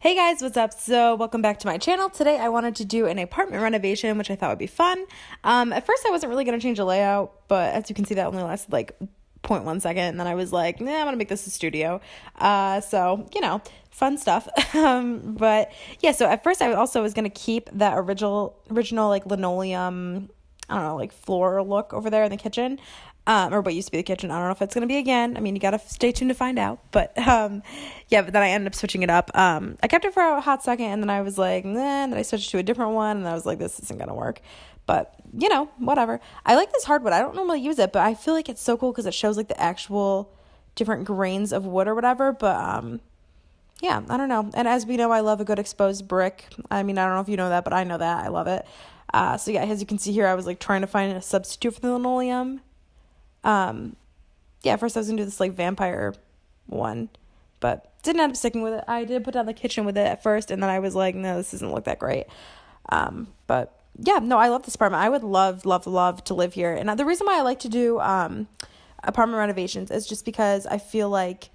Hey guys, what's up? So welcome back to my channel. Today I wanted to do an apartment renovation, which I thought would be fun. At first I wasn't really going to change the layout, but as you can see that only lasted like 0.1 second, and then I was like, nah, I'm going to make this a studio. Fun stuff. But yeah, so at first I also was going to keep that original like linoleum, I don't know, like floor look over there in the kitchen. Or what used to be the kitchen. I don't know if it's going to be again. I mean, you got to stay tuned to find out. But but then I ended up switching it up. I kept it for a hot second, and then I was like, nah, and then I switched to a different one, and I was like, this isn't going to work. But, whatever. I like this hardwood. I don't normally use it, but I feel like it's so cool because it shows, like, the actual different grains of wood or whatever. But, yeah, I don't know. And as we know, I love a good exposed brick. I mean, I don't know if you know that, but I know that. I love it. So, yeah, as you can see here, I was, like, trying to find a substitute for the linoleum. At first I was gonna do this like vampire one, but didn't end up sticking with it. I did put down the kitchen with it at first, and then I was like, no, this doesn't look that great. But yeah, no, I love this apartment. I would love to live here. And the reason why I like to do apartment renovations is just because I feel like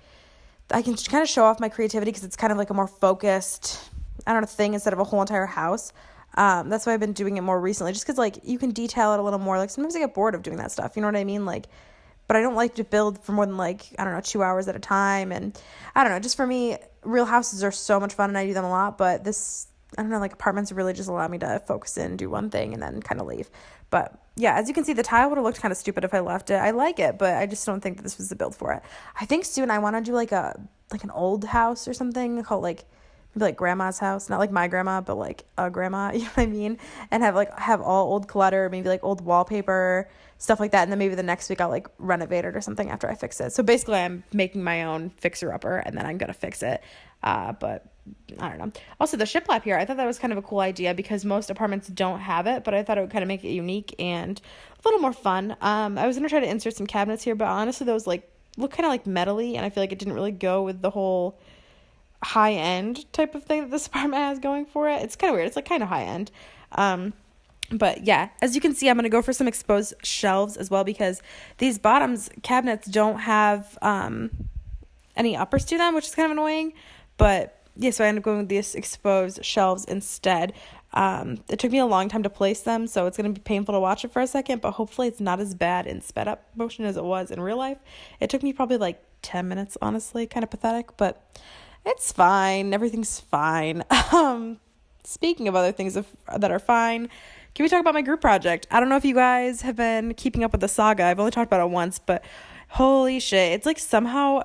I can kind of show off my creativity because it's kind of like a more focused, I don't know, thing instead of a whole entire house. That's why I've been doing it more recently, just because like you can detail it a little more. Like sometimes I get bored of doing that stuff, you know what I mean? Like, but I don't like to build for more than like, I don't know, 2 hours at a time. And I don't know, just for me, real houses are so much fun and I do them a lot, but this, I don't know, like apartments really just allow me to focus in, do one thing and then kind of leave. But yeah, as you can see, the tile would have looked kind of stupid if I left it. I like it, but I just don't think that this was the build for it. I think soon I want to do like an old house or something called like, maybe like grandma's house, not like my grandma, but like a grandma, you know what I mean? And have all old clutter, maybe like old wallpaper, stuff like that. And then maybe the next week I'll like renovate it or something after I fix it. So basically I'm making my own fixer-upper and then I'm going to fix it. But I don't know. Also the shiplap here, I thought that was kind of a cool idea because most apartments don't have it, but I thought it would kind of make it unique and a little more fun. I was going to try to insert some cabinets here, but honestly those like look kind of like metally and I feel like it didn't really go with the whole high-end type of thing that this apartment has going for it. It's kind of weird. It's like kind of high-end. But yeah, as you can see, I'm going to go for some exposed shelves as well because these bottoms cabinets don't have any uppers to them, which is kind of annoying. But yeah, so I ended up going with these exposed shelves instead. It took me a long time to place them, so it's going to be painful to watch it for a second, but hopefully it's not as bad in sped up motion as it was in real life. It took me probably like 10 minutes, honestly, kind of pathetic, but it's fine. Everything's fine. Speaking of other things that are fine, can we talk about my group project? I don't know if you guys have been keeping up with the saga. I've only talked about it once, but holy shit. It's like somehow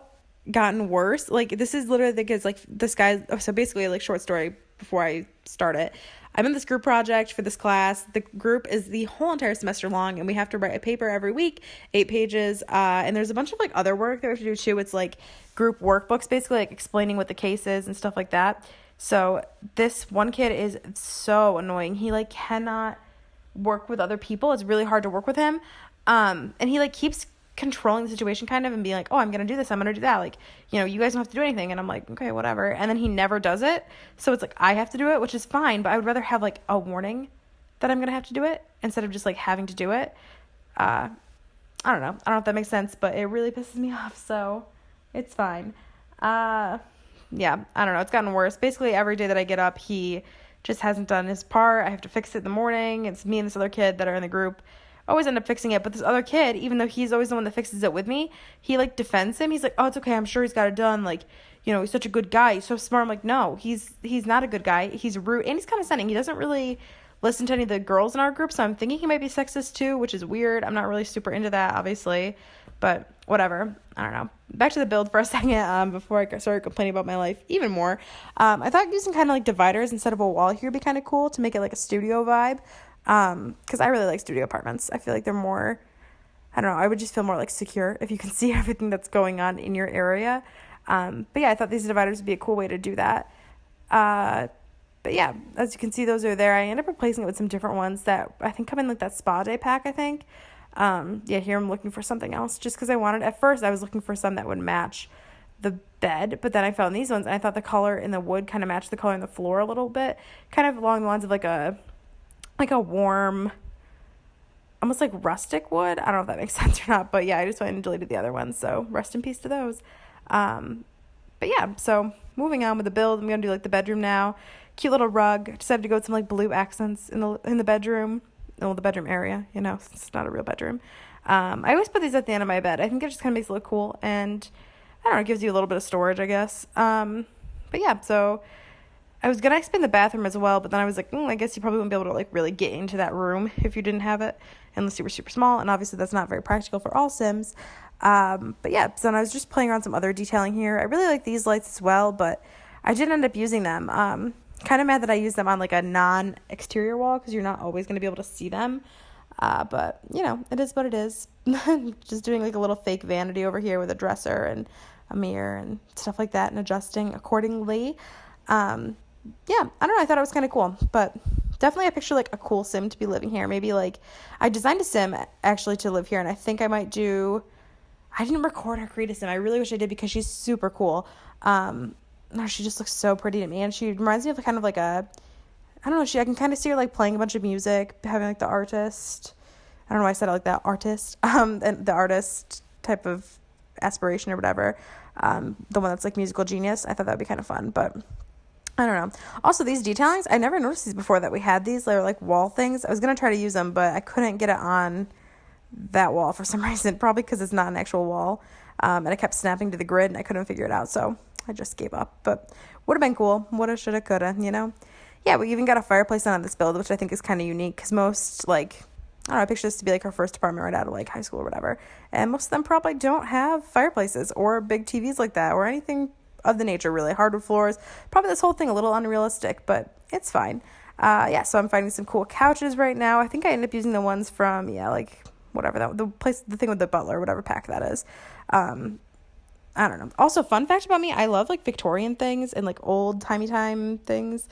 gotten worse. Like this is literally because like this guy, so basically like short story before I start it. I'm in this group project for this class. The group is the whole entire semester long and we have to write a paper every week, 8 pages. And there's a bunch of like other work that we have to do too. It's like group workbooks, basically like explaining what the case is and stuff like that. So this one kid is so annoying. He like cannot work with other people. It's really hard to work with him. And he like keeps controlling the situation kind of and being like, oh, I'm going to do this. I'm going to do that. Like, you guys don't have to do anything. And I'm like, okay, whatever. And then he never does it. So it's like, I have to do it, which is fine. But I would rather have like a warning that I'm going to have to do it instead of just like having to do it. I don't know. I don't know if that makes sense, but it really pisses me off. So it's fine. Yeah, I don't know. It's gotten worse. Basically every day that I get up, he just hasn't done his part. I have to fix it in the morning. It's me and this other kid that are in the group always end up fixing it, but this other kid, even though he's always the one that fixes it with me, he like defends him. He's like, oh, it's okay, I'm sure he's got it done, like, he's such a good guy, he's so smart. I'm like, no, he's not a good guy, he's rude, and he's condescending. He doesn't really listen to any of the girls in our group, so I'm thinking he might be sexist too, which is weird. I'm not really super into that, obviously, but whatever. I don't know. Back to the build for a second, before I started complaining about my life even more. I thought using kind of like dividers instead of a wall here would be kind of cool to make it like a studio vibe. Because I really like studio apartments. I feel like they're more, I don't know, I would just feel more like secure if you can see everything that's going on in your area. But yeah, I thought these dividers would be a cool way to do that. But yeah, as you can see, those are there. I ended up replacing it with some different ones that I think come in like that spa day pack, I think. Yeah, here I'm looking for something else just because at first I was looking for some that would match the bed, but then I found these ones and I thought the color in the wood kind of matched the color in the floor a little bit, kind of along the lines of like a warm, almost like rustic wood. I don't know if that makes sense or not, but yeah, I just went and deleted the other ones, so rest in peace to those. But yeah, so moving on with the build. I'm going to do, like, the bedroom now. Cute little rug. I decided to go with some, like, blue accents in the bedroom. Well, the bedroom area, you know, it's not a real bedroom. I always put these at the end of my bed. I think it just kind of makes it look cool, and I don't know, it gives you a little bit of storage, I guess. But yeah, so I was going to expand the bathroom as well, but then I was like, I guess you probably wouldn't be able to, like, really get into that room if you didn't have it, unless you were super small, and obviously that's not very practical for all Sims. But yeah, so then I was just playing around some other detailing here. I really like these lights as well, but I didn't end up using them. Kind of mad that I used them on, like, a non-exterior wall, because you're not always going to be able to see them. But, you know, it is what it is. Just doing, like, a little fake vanity over here with a dresser and a mirror and stuff like that, and adjusting accordingly. Yeah, I don't know, I thought it was kind of cool, but definitely I picture, like, a cool Sim to be living here. Maybe, like, I designed a Sim actually to live here, and I think I might do, I didn't record her create a Sim. I really wish I did, because she's super cool. She just looks so pretty to me, and she reminds me of kind of like a, I don't know, I can kind of see her, like, playing a bunch of music, having, like, the artist, I don't know why I said it like that, artist, and the artist type of aspiration or whatever, the one that's, like, musical genius. I thought that would be kind of fun, but I don't know. Also, these detailings, I never noticed these before that we had these. They were, like, wall things. I was going to try to use them, but I couldn't get it on that wall for some reason, probably because it's not an actual wall, and I kept snapping to the grid, and I couldn't figure it out, so I just gave up. But would have been cool. Woulda, shoulda, coulda, you know? Yeah, we even got a fireplace on this build, which I think is kind of unique, because most, like, I don't know, I picture this to be, like, her first apartment right out of, like, high school or whatever, and most of them probably don't have fireplaces or big TVs like that or anything of the nature, really. Hardwood floors. Probably this whole thing a little unrealistic, but it's fine. Yeah, so I'm finding some cool couches right now. I think I ended up using the ones from, like, whatever, the thing with the butler, whatever pack that is. I don't know. Also, fun fact about me, I love, like, Victorian things and, like, old-timey time things.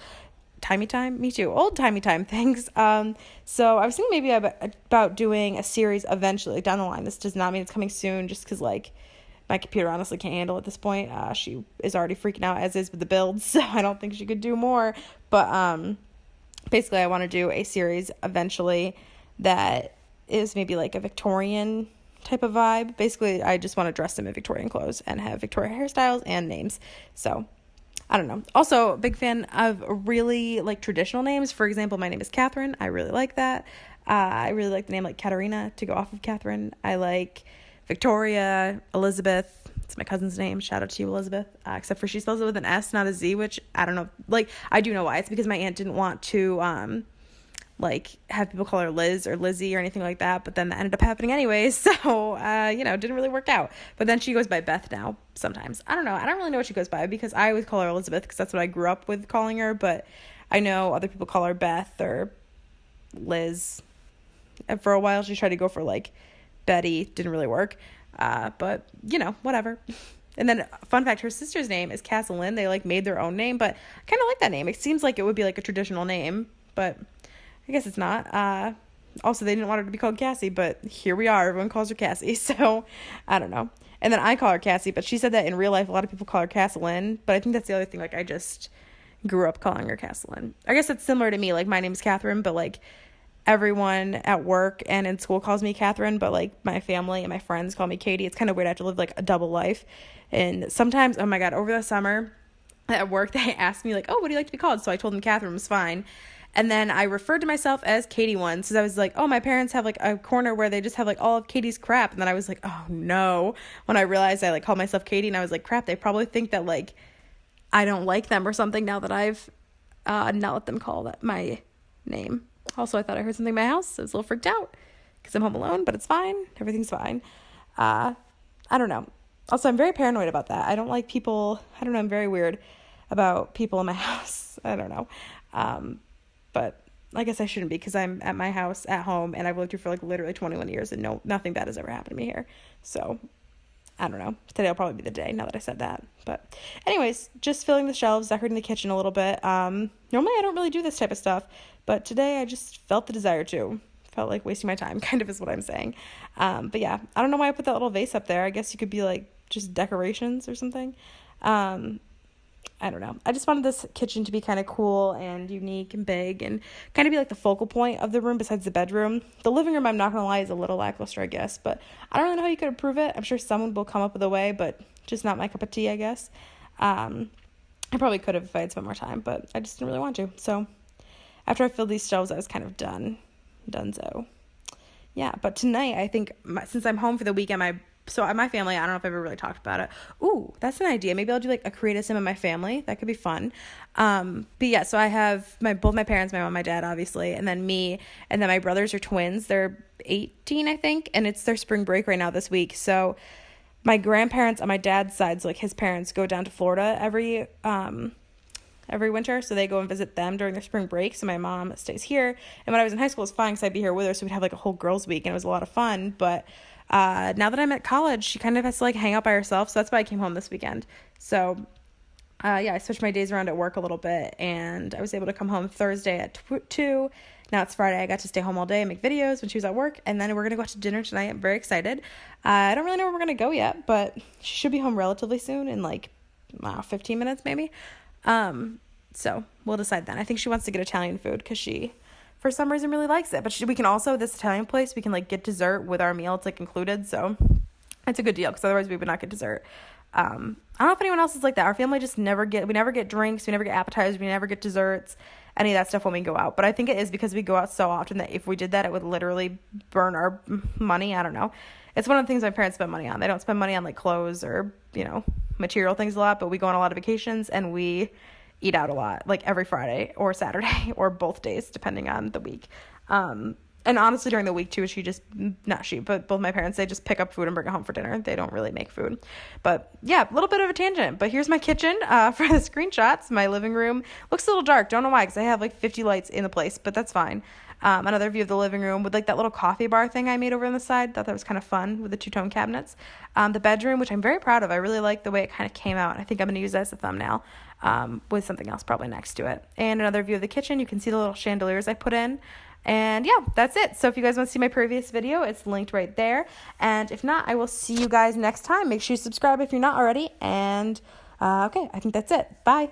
Timey time? Me too. Old-timey time things. So I was thinking maybe about doing a series eventually, like, down the line. This does not mean it's coming soon, just because, like, my computer honestly can't handle it at this point. She is already freaking out, as is with the build, so I don't think she could do more. But basically, I want to do a series eventually that is maybe, like, a Victorian type of vibe. Basically, I just want to dress them in Victorian clothes and have Victorian hairstyles and names. So, I don't know. Also, big fan of really, like, traditional names. For example, my name is Catherine. I really like that. I really like the name, like, Katarina, to go off of Catherine. I like Victoria, Elizabeth. It's my cousin's name. Shout out to you, Elizabeth. Except for she spells it with an S, not a Z, which I don't know. Like, I do know why. It's because my aunt didn't want to, like, have people call her Liz or Lizzie or anything like that, but then that ended up happening anyway, so, it didn't really work out. But then she goes by Beth now, sometimes. I don't know. I don't really know what she goes by, because I always call her Elizabeth, because that's what I grew up with calling her, but I know other people call her Beth or Liz. And for a while, she tried to go for, like, Betty. Didn't really work, but, whatever. And then, fun fact, her sister's name is Castleyn. They, like, made their own name, but I kind of like that name. It seems like it would be, like, a traditional name, but I guess it's not. Also, they didn't want her to be called Cassie, but here we are. Everyone calls her Cassie, so I don't know. And then I call her Cassie, but she said that in real life, a lot of people call her Castleyn, but I think that's the other thing. Like, I just grew up calling her Castleyn. I guess it's similar to me. Like, my name is Catherine, but, like, everyone at work and in school calls me Catherine, but, like, my family and my friends call me Katie. It's kind of weird. I have to live, like, a double life. And sometimes, oh my God, over the summer at work, they asked me, like, oh, what do you like to be called? So I told them Catherine was fine. And then I referred to myself as Katie once, because I was like, oh, my parents have, like, a corner where they just have, like, all of Katie's crap. And then I was like, oh, no. When I realized I, like, called myself Katie, and I was like, crap, they probably think that, like, I don't like them or something now that I've not let them call that my name. Also, I thought I heard something in my house. I was a little freaked out because I'm home alone, but it's fine. Everything's fine. I don't know. Also, I'm very paranoid about that. I don't like people. I don't know. I'm very weird about people in my house. I don't know. But I guess I shouldn't be, because I'm at my house at home, and I've lived here for, like, literally 21 years, and nothing bad has ever happened to me here. So I don't know. Today will probably be the day, now that I said that. But anyways, just filling the shelves, decorating the kitchen a little bit. Normally I don't really do this type of stuff, but today I just felt the desire to. Felt like wasting my time, kind of, is what I'm saying. But yeah, I don't know why I put that little vase up there. I guess you could be, like, just decorations or something. I don't know. I just wanted this kitchen to be kind of cool and unique and big, and kind of be, like, the focal point of the room besides the bedroom. The living room, I'm not going to lie, is a little lackluster, I guess, but I don't really know how you could improve it. I'm sure someone will come up with a way, but just not my cup of tea, I guess. I probably could have if I had spent more time, but I just didn't really want to. So after I filled these shelves, I was kind of donezo. Yeah, but tonight, I think, since I'm home for the weekend, my family, I don't know if I've ever really talked about it. Ooh, that's an idea. Maybe I'll do like a create a sim of my family. That could be fun. But yeah, so I have both my parents, my mom, my dad, obviously, and then me, and then my brothers are twins. They're 18, I think, and it's their spring break right now this week. So my grandparents on my dad's side, so like his parents, go down to Florida every winter, so they go and visit them during their spring break. So my mom stays here, and when I was in high school, it was fine because I'd be here with her, so we'd have like a whole girls' week, and it was a lot of fun. But now that I'm at college, she kind of has to like hang out by herself, so that's why I came home this weekend. So yeah, I switched my days around at work a little bit, and I was able to come home Thursday at 2. Now it's Friday. I got to stay home all day and make videos when she was at work, and then we're going to go out to dinner tonight. I'm very excited. I don't really know where we're going to go yet, but she should be home relatively soon, in like 15 minutes maybe. So we'll decide then. I think she wants to get Italian food because she, for some reason, really likes it. But we can also, this Italian place, we can like get dessert with our meal. It's like included, so it's a good deal because otherwise we would not get dessert. I don't know if anyone else is like that. Our family just we never get drinks, we never get appetizers, we never get desserts, any of that stuff when we go out. But I think it is because we go out so often that if we did that, it would literally burn our money. I don't know. It's one of the things my parents spend money on. They don't spend money on like clothes or, material things a lot, but we go on a lot of vacations and we eat out a lot, like every Friday or Saturday or both days, depending on the week. And honestly, during the week too, but both my parents, they just pick up food and bring it home for dinner. They don't really make food. But yeah, a little bit of a tangent. But here's my kitchen for the screenshots. My living room looks a little dark. Don't know why, because I have like 50 lights in the place, but that's fine. Another view of the living room with like that little coffee bar thing I made over on the side. Thought that was kind of fun with the two-tone cabinets. The bedroom, which I'm very proud of. I really like the way it kind of came out. I think I'm going to use that as a thumbnail with something else probably next to it. And another view of the kitchen. You can see the little chandeliers I put in. And yeah, that's it. So if you guys want to see my previous video, it's linked right there. And if not, I will see you guys next time. Make sure you subscribe if you're not already. And okay, I think that's it. Bye.